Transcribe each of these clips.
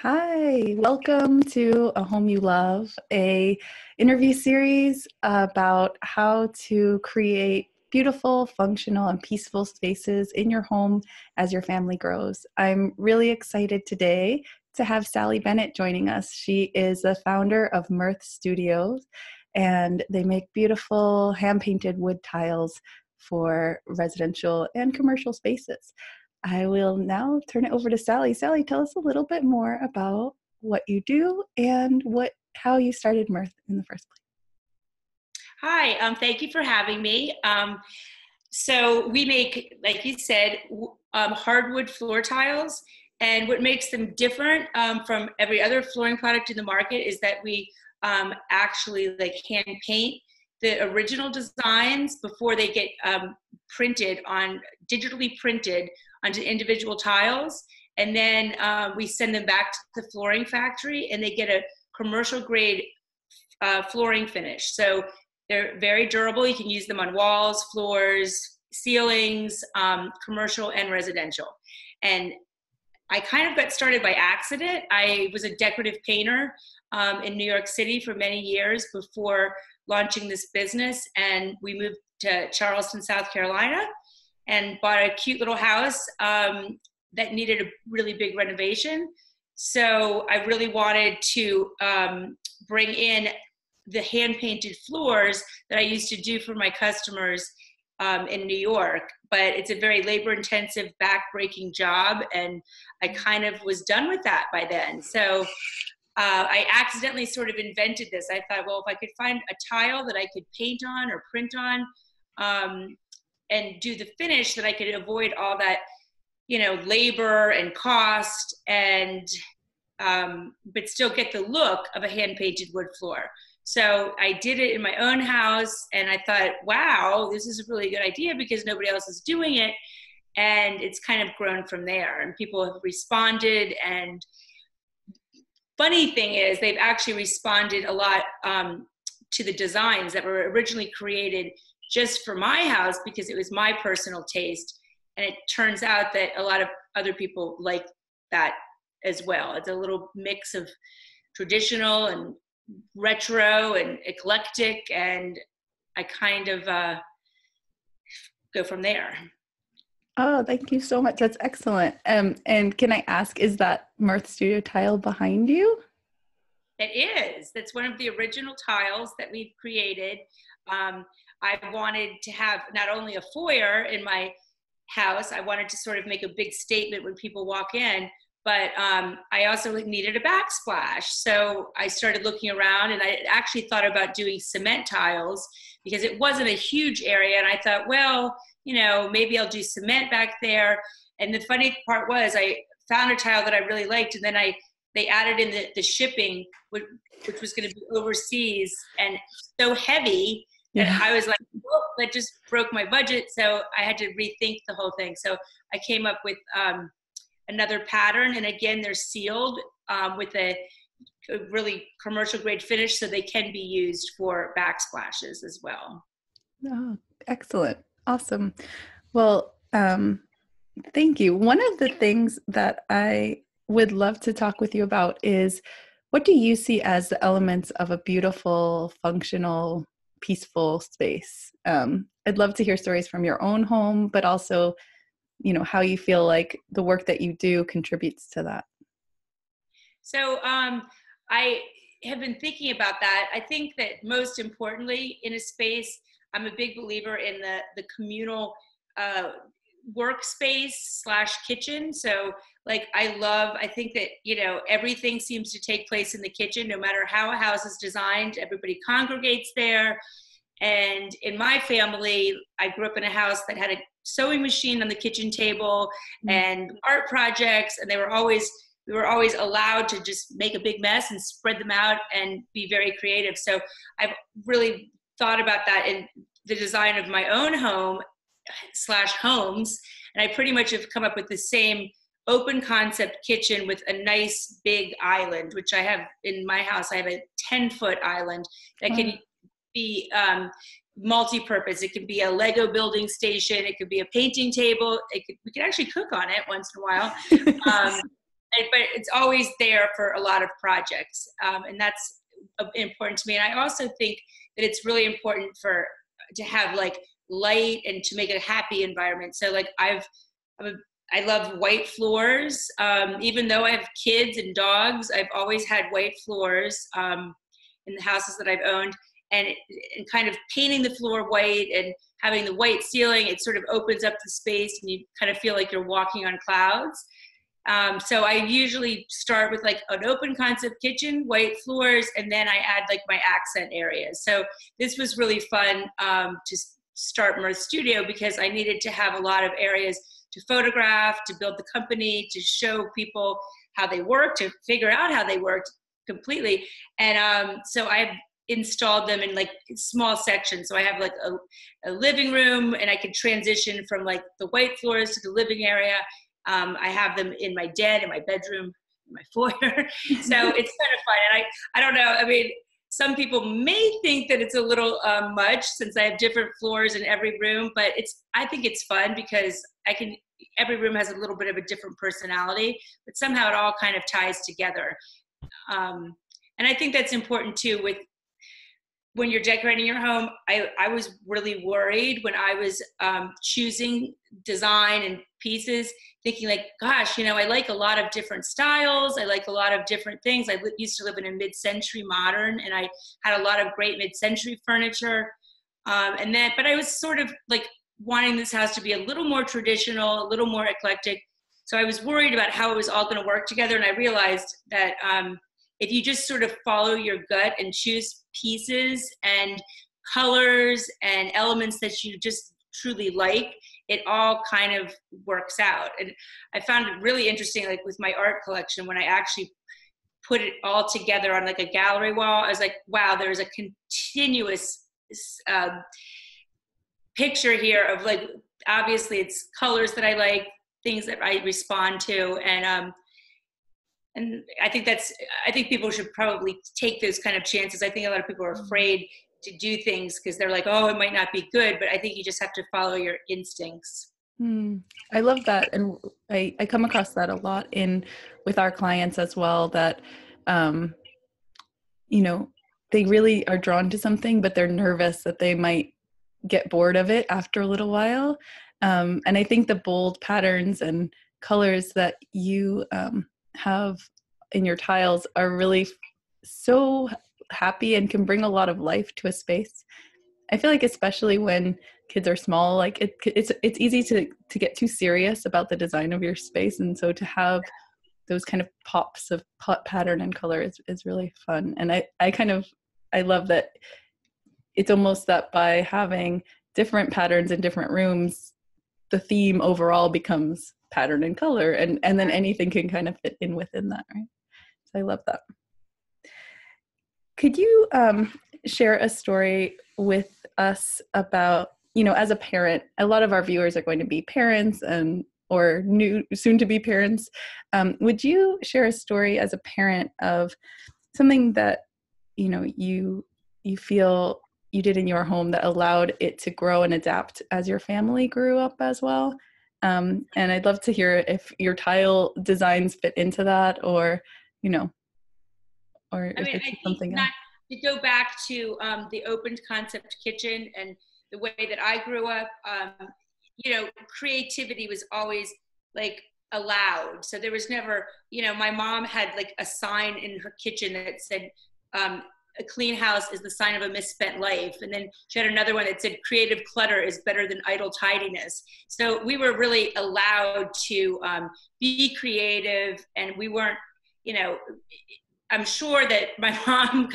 Hi, welcome to A Home You Love, a interview series about how to create beautiful, functional, and peaceful spaces in your home as your family grows. I'm really excited today to have Sally Bennett joining us. She is the founder of Mirth Studios, and they make beautiful hand-painted wood tiles for residential and commercial spaces. I will now turn it over to Sally. Sally, tell us a little bit more about what you do and how you started Mirth in the first place. Hi, thank you for having me. So we make, like you said, hardwood floor tiles, and what makes them different from every other flooring product in the market is that we actually hand paint the original designs before they get digitally printed onto individual tiles, and then we send them back to the flooring factory, and they get a commercial grade flooring finish. So they're very durable. You can use them on walls, floors, ceilings, commercial and residential. And I kind of got started by accident. I was a decorative painter in New York City for many years before launching this business, and we moved to Charleston, South Carolina, and bought a cute little house that needed a really big renovation. So I really wanted to bring in the hand-painted floors that I used to do for my customers in New York, but it's a very labor-intensive, back-breaking job, and I kind of was done with that by then. So I accidentally sort of invented this. I thought, well, if I could find a tile that I could paint on or print on and do the finish, that I could avoid all that, labor and cost, and but still get the look of a hand-painted wood floor. So I did it in my own house, and I thought, wow, this is a really good idea because nobody else is doing it. And it's kind of grown from there, and people have responded. And funny thing is, they've actually responded a lot to the designs that were originally created just for my house because it was my personal taste. And it turns out that a lot of other people like that as well. It's a little mix of traditional and retro and eclectic, and I kind of go from there. Oh, thank you so much. That's excellent. And can I ask, is that Mirth Studio tile behind you? It is. That's one of the original tiles that we've created. I wanted to have not only a foyer in my house, I wanted to sort of make a big statement when people walk in, but I also needed a backsplash. So I started looking around, and I actually thought about doing cement tiles because it wasn't a huge area. And I thought, well, maybe I'll do cement back there. And the funny part was I found a tile that I really liked, and then they added in the shipping, which was going to be overseas and so heavy that I was like, well, that just broke my budget. So I had to rethink the whole thing. So I came up with another pattern, and again, they're sealed with a really commercial grade finish, so they can be used for backsplashes as well. Oh, excellent. Awesome. Well, thank you. One of the things that I would love to talk with you about is, what do you see as the elements of a beautiful, functional, peaceful space? I'd love to hear stories from your own home, but also how you feel like the work that you do contributes to that. So I have been thinking about that. I think that most importantly in a space, I'm a big believer in the communal workspace / kitchen. So I think that, everything seems to take place in the kitchen, no matter how a house is designed. Everybody congregates there. And in my family, I grew up in a house that had a sewing machine on the kitchen table and art projects, and we were always allowed to just make a big mess and spread them out and be very creative. So I've really thought about that in the design of my own home / homes, and I pretty much have come up with the same open concept kitchen with a nice big island, which I have in my house. I have a 10-foot island that can be multi-purpose. It could be a Lego building station. It could be a painting table. We could actually cook on it once in a while. but it's always there for a lot of projects. And that's important to me. And I also think that it's really important to have like light and to make a happy environment. So like I love white floors. Even though I have kids and dogs, I've always had white floors in the houses that I've owned. And kind of painting the floor white and having the white ceiling, it sort of opens up the space and you kind of feel like you're walking on clouds. So I usually start with like an open concept kitchen, white floors, and then I add like my accent areas. So this was really fun to start Mirth Studio because I needed to have a lot of areas to photograph, to build the company, to show people how they work, to figure out how they worked completely. And so I've installed them in like small sections. So I have like a living room, and I can transition from like the white floors to the living area. I have them in my den, in my bedroom, in my foyer. So it's kind of fun. And I don't know, I mean, some people may think that it's a little much since I have different floors in every room, but I think it's fun because every room has a little bit of a different personality, but somehow it all kind of ties together. And I think that's important too when you're decorating your home. I was really worried when I was choosing design and pieces, thinking like, gosh, I like a lot of different styles. I like a lot of different things. I used to live in a mid-century modern, and I had a lot of great mid-century furniture. But I was sort of like wanting this house to be a little more traditional, a little more eclectic. So I was worried about how it was all going to work together. And I realized that if you just sort of follow your gut and choose pieces and colors and elements that you just truly like, it all kind of works out. And I found it really interesting, like with my art collection, when I actually put it all together on like a gallery wall, I was like, wow, there's a continuous picture here of like, obviously it's colors that I like, things that I respond to. And I think people should probably take those kind of chances. I think a lot of people are afraid to do things because they're like, oh, it might not be good, but I think you just have to follow your instincts. I love that. And I come across that a lot with our clients as well, that, they really are drawn to something, but they're nervous that they might get bored of it after a little while. And I think the bold patterns and colors that you have in your tiles are really so happy and can bring a lot of life to a space. I feel like especially when kids are small, like it's easy to get too serious about the design of your space, and so to have those kind of pops of pattern and color is really fun. And I love that it's almost that by having different patterns in different rooms, the theme overall becomes pattern and color, and then anything can kind of fit in within that, right? So I love that. Could you share a story with us about, as a parent? A lot of our viewers are going to be parents or new soon to be parents. Would you share a story as a parent of something that you feel you did in your home that allowed it to grow and adapt as your family grew up as well? And I'd love to hear if your tile designs fit into that, or or if it's something else. To go back to the open concept kitchen and the way that I grew up, creativity was always like allowed. So there was never, my mom had like a sign in her kitchen that said, a clean house is the sign of a misspent life. And then she had another one that said, creative clutter is better than idle tidiness. So we were really allowed to be creative, and we weren't, I'm sure that my mom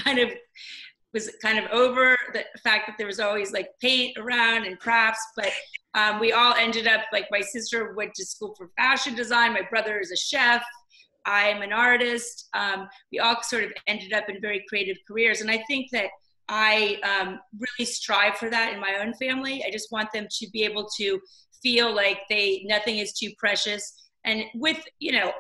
was kind of over the fact that there was always like paint around and crafts, but we all ended up, like, my sister went to school for fashion design, my brother is a chef, I'm an artist. We all sort of ended up in very creative careers. And I think that I really strive for that in my own family. I just want them to be able to feel like nothing is too precious. And with,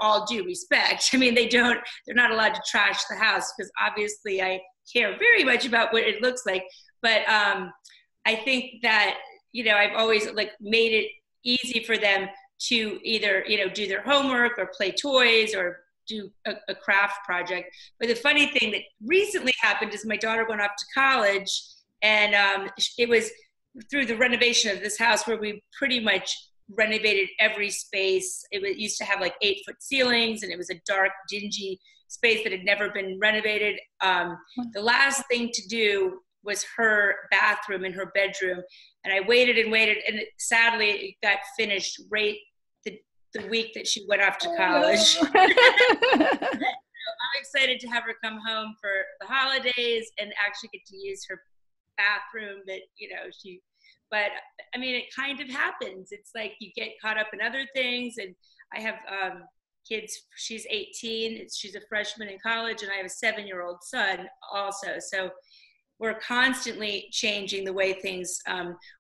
all due respect, I mean, they're not allowed to trash the house, because obviously I care very much about what it looks like. But I think that, I've always like made it easy for them to either, do their homework or play toys or do a craft project. But the funny thing that recently happened is my daughter went off to college, and it was through the renovation of this house where we pretty much renovated every space. It used to have like 8-foot ceilings, and it was a dark, dingy space that had never been renovated. The last thing to do was her bathroom in her bedroom, and I waited and waited, and sadly it got finished right the week that she went off to college. Oh, no. I'm excited to have her come home for the holidays and actually get to use her bathroom that, but I mean, it kind of happens. It's like you get caught up in other things, and I have kids. She's 18, she's a freshman in college, and I have a 7-year-old son also. So we're constantly changing the way things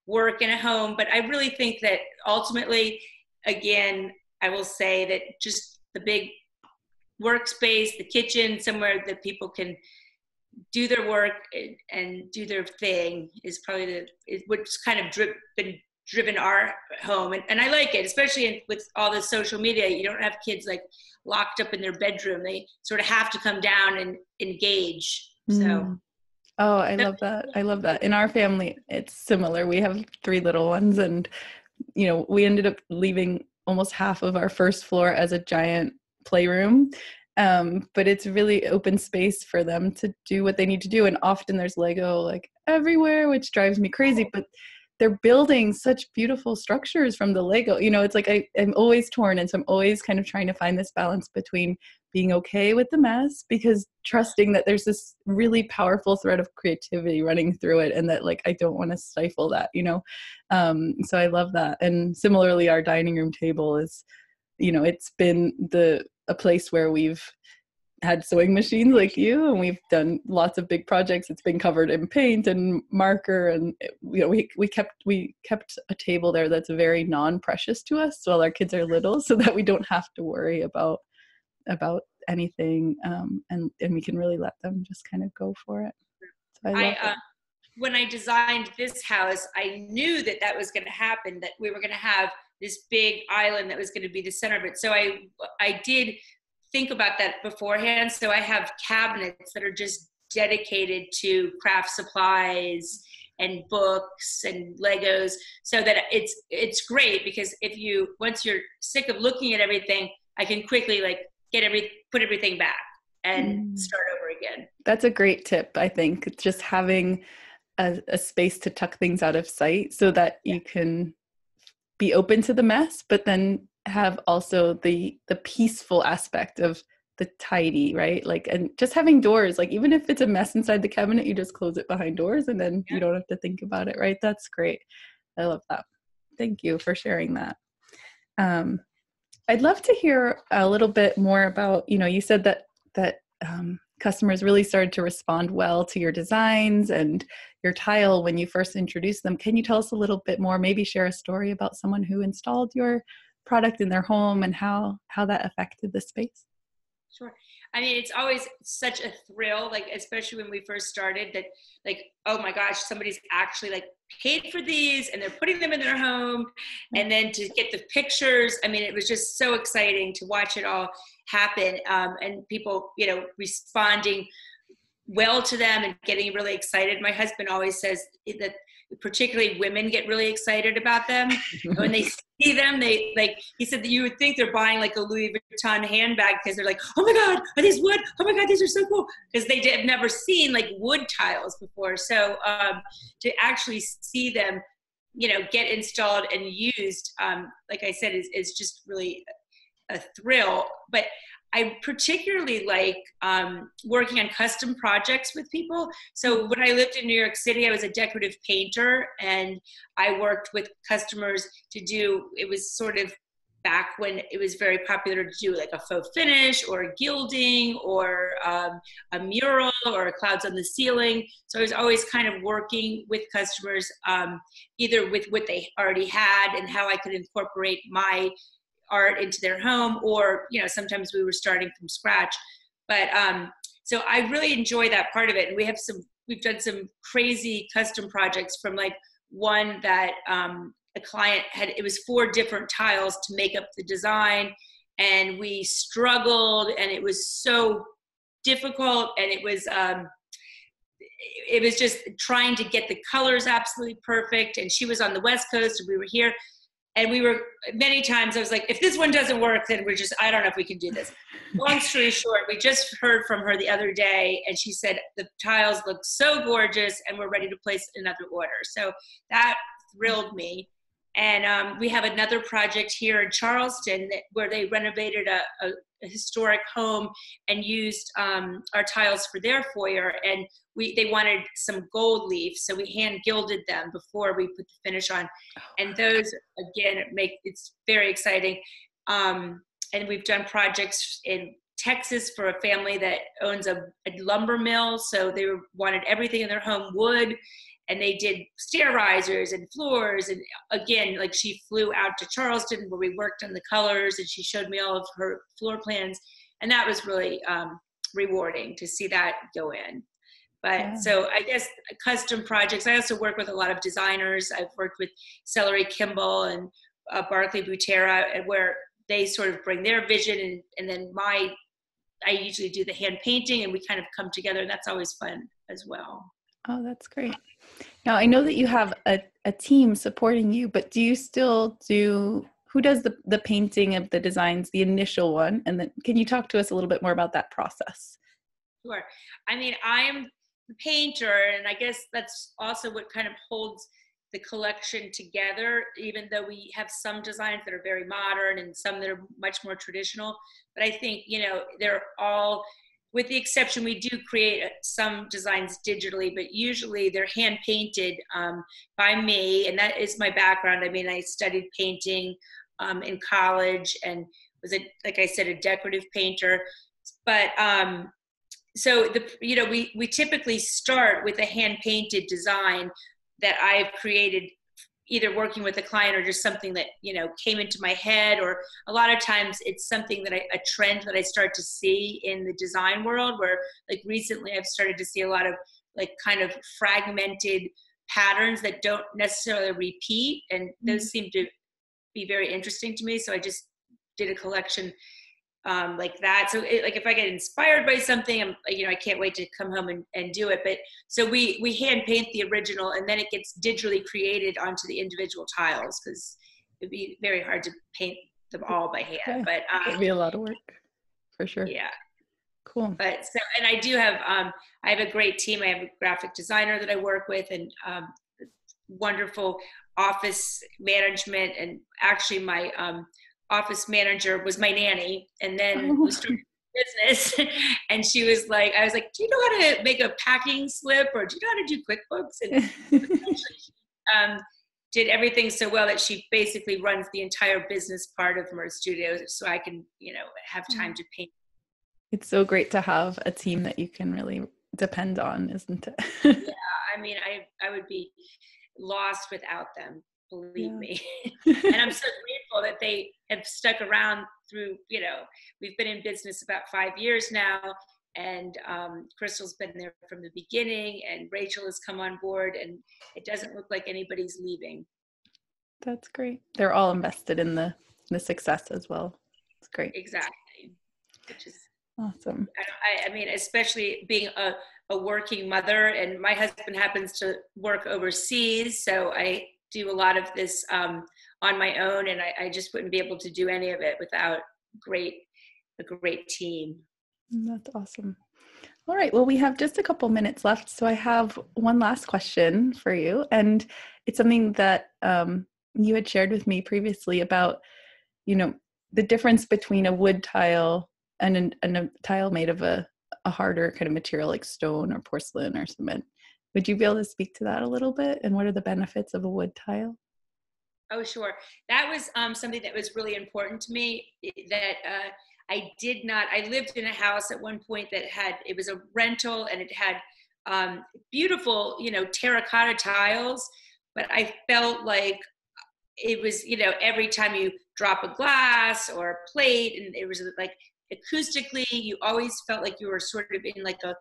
work in a home. But I really think that ultimately, again, I will say that just the big workspace, the kitchen, somewhere that people can do their work and do their thing is probably what's kind of been driven our home. And I like it, especially with all the social media. You don't have kids like locked up in their bedroom. They sort of have to come down and engage. So. Oh, I love that. I love that. In our family, it's similar. We have 3 little ones, and, we ended up leaving almost half of our first floor as a giant playroom. But it's really open space for them to do what they need to do. And often there's Lego like everywhere, which drives me crazy, but they're building such beautiful structures from the Lego. It's like I'm always torn. And so I'm always kind of trying to find this balance between being okay with the mess, because trusting that there's this really powerful thread of creativity running through it, and that like I don't want to stifle that, so I love that. And similarly, our dining room table is, it's been a place where we've had sewing machines like you, and we've done lots of big projects. It's been covered in paint and marker, and we kept a table there that's very non-precious to us while our kids are little, so that we don't have to worry about anything, and we can really let them just kind of go for it. So I love it. When I designed this house, I knew that was going to happen, that we were going to have this big island that was going to be the center of it. So I did think about that beforehand. So I have cabinets that are just dedicated to craft supplies and books and Legos, so that it's great, because once you're sick of looking at everything, I can quickly like put everything back and start over again. That's a great tip. I think just having a space to tuck things out of sight, so that you can be open to the mess, but then have also the peaceful aspect of the tidy, right? Like, and just having doors, like even if it's a mess inside the cabinet, you just close it behind doors, and then you don't have to think about it, right? That's great. I love that. Thank you for sharing that. I'd love to hear a little bit more about, you said that customers really started to respond well to your designs and your tile when you first introduced them. Can you tell us a little bit more, maybe share a story about someone who installed your product in their home and how that affected the space? Sure. I mean, it's always such a thrill, like, especially when we first started, that like, oh my gosh, somebody's actually like paid for these and they're putting them in their home. And then to get the pictures, I mean, it was just so exciting to watch it all happen. And people, responding well to them and getting really excited. My husband always says that particularly women get really excited about them. When they see them, he said that you would think they're buying like a Louis Vuitton handbag, because they're like, oh my God, are these wood? Oh my God, these are so cool. Because they have never seen like wood tiles before. So to actually see them, get installed and used, like I said, is just really a thrill. But I particularly like working on custom projects with people. So when I lived in New York City, I was a decorative painter, and I worked with customers it was sort of back when it was very popular to do like a faux finish or a gilding or a mural or clouds on the ceiling. So I was always kind of working with customers, either with what they already had and how I could incorporate my art into their home, or sometimes we were starting from scratch. But so I really enjoy that part of it. And we've done some crazy custom projects, from like one that a client had, it was 4 different tiles to make up the design, and we struggled, and it was so difficult, and it was just trying to get the colors absolutely perfect. And she was on the West Coast and we were here, and we were many times I was like, if this one doesn't work, then I don't know if we can do this. Long story short, we just heard from her the other day, and she said the tiles look so gorgeous and we're ready to place another order. So that thrilled me. And we have another project here in Charleston where they renovated a historic home and used our tiles for their foyer, and they wanted some gold leaf, so we hand gilded them before we put the finish on. And those again it's very exciting. And we've done projects in Texas for a family that owns a lumber mill, so they wanted everything in their home wood, and they did stair risers and floors. And again, like, she flew out to Charleston where we worked on the colors, and she showed me all of her floor plans, and that was really rewarding to see that go in. But yeah. So I guess custom projects, I also work with a lot of designers. I've worked with Celery Kimball and Barclay Butera, where they sort of bring their vision, and then I usually do the hand painting, and we kind of come together, and that's always fun as well. Oh, that's great. Now, I know that you have a team supporting you, but do you still who does the painting of the designs, the initial one? And then can you talk to us a little bit more about that process? Sure. I mean, I'm the painter, and I guess that's also what kind of holds the collection together, even though we have some designs that are very modern and some that are much more traditional. But I think, they're all, with the exception, we do create some designs digitally, but usually they're hand painted by me, and that is my background. I mean, I studied painting in college and was, like I said, a decorative painter. But so we typically start with a hand painted design that I've created, either working with a client or just something that, came into my head. Or a lot of times it's something that a trend that I start to see in the design world, where, like, recently I've started to see a lot of, like, kind of fragmented patterns that don't necessarily repeat. And those seem to be very interesting to me. So I just did a collection like that. So if I get inspired by something, I can't wait to come home and do it. But so we hand paint the original, and then it gets digitally created onto the individual tiles, because it'd be very hard to paint them all by hand. But it'd be a lot of work, for sure. Yeah. Cool. But so, and I do have, I have a great team. I have a graphic designer that I work with, and wonderful office management. And actually my office manager was my nanny, and then we started business. And she was like, I was like, do you know how to make a packing slip, or do you know how to do QuickBooks? And she did everything so well that she basically runs the entire business part of Mirth Studios, so I can, have time to paint. It's so great to have a team that you can really depend on, isn't it? Yeah, I mean, I would be lost without them. Believe me. And I'm so grateful that they have stuck around through, we've been in business about 5 years now, and Crystal's been there from the beginning, and Rachel has come on board, and it doesn't look like anybody's leaving. That's great. They're all invested in the success as well. It's great. Exactly. Which is awesome. I mean, especially being a working mother, and my husband happens to work overseas, so I do a lot of this on my own, and I just wouldn't be able to do any of it without a great team. That's awesome. All right. Well, we have just a couple minutes left, so I have one last question for you, and it's something that you had shared with me previously about, the difference between a wood tile and a tile made of a harder kind of material like stone or porcelain or cement. Would you be able to speak to that a little bit? And what are the benefits of a wood tile? Oh, sure. That was something that was really important to me, that I lived in a house at one point that it was a rental, and it had beautiful, terracotta tiles, but I felt like it was, every time you drop a glass or a plate, and it was like, acoustically, you always felt like you were sort of in like a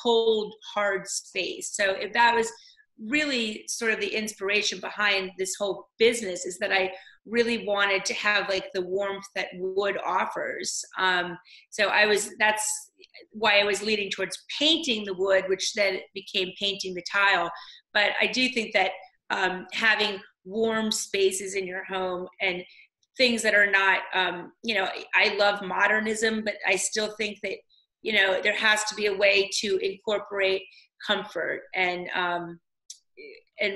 cold, hard space. So if that was really sort of the inspiration behind this whole business, is that I really wanted to have like the warmth that wood offers. So that's why I was leading towards painting the wood, which then became painting the tile. But I do think that having warm spaces in your home and things that are not, I love modernism, but I still think that, there has to be a way to incorporate comfort and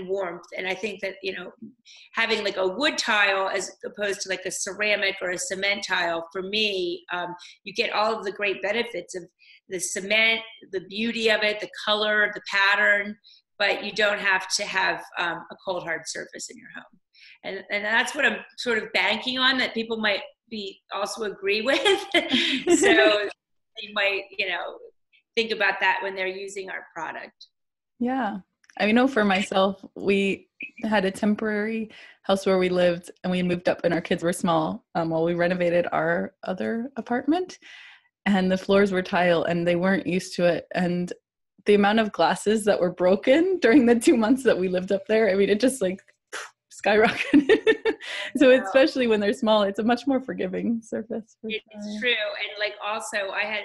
warmth. And I think that, having like a wood tile as opposed to like a ceramic or a cement tile, for me, you get all of the great benefits of the cement, the beauty of it, the color, the pattern, but you don't have to have a cold hard surface in your home. And that's what I'm sort of banking on, that people might be also agree with. So they might, think about that when they're using our product. Yeah. I know for myself, we had a temporary house where we lived, and we moved up and our kids were small while we renovated our other apartment, and the floors were tile and they weren't used to it. And the amount of glasses that were broken during the 2 months that we lived up there, I mean, it just like skyrocketed. So especially when they're small, it's a much more forgiving surface. It's true. And like also I had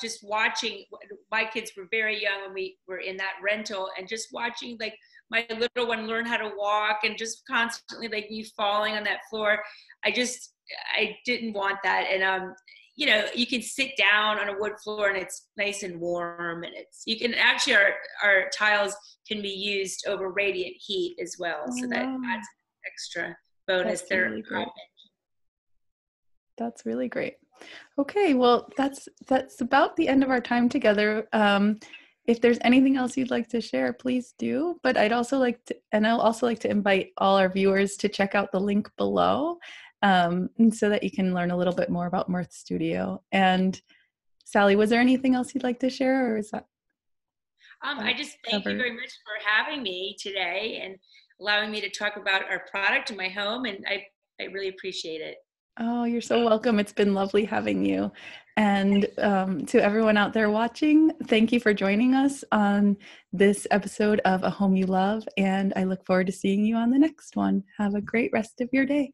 just watching, my kids were very young when we were in that rental, and just watching like my little one learn how to walk and just constantly like you falling on that floor. I didn't want that. And you can sit down on a wood floor and it's nice and warm, and you can actually, our tiles can be used over radiant heat as well. So that adds an extra bonus there. Really great. That's really great. Okay, well, that's about the end of our time together. If there's anything else you'd like to share, please do. But I'll also like to invite all our viewers to check out the link below, and so that you can learn a little bit more about Mirth Studio. And Sally, was there anything else you'd like to share, or is that? I just thank you very much for having me today and allowing me to talk about our product in my home, and I really appreciate it. Oh, you're so welcome. It's been lovely having you. And to everyone out there watching, thank you for joining us on this episode of A Home You Love. And I look forward to seeing you on the next one. Have a great rest of your day.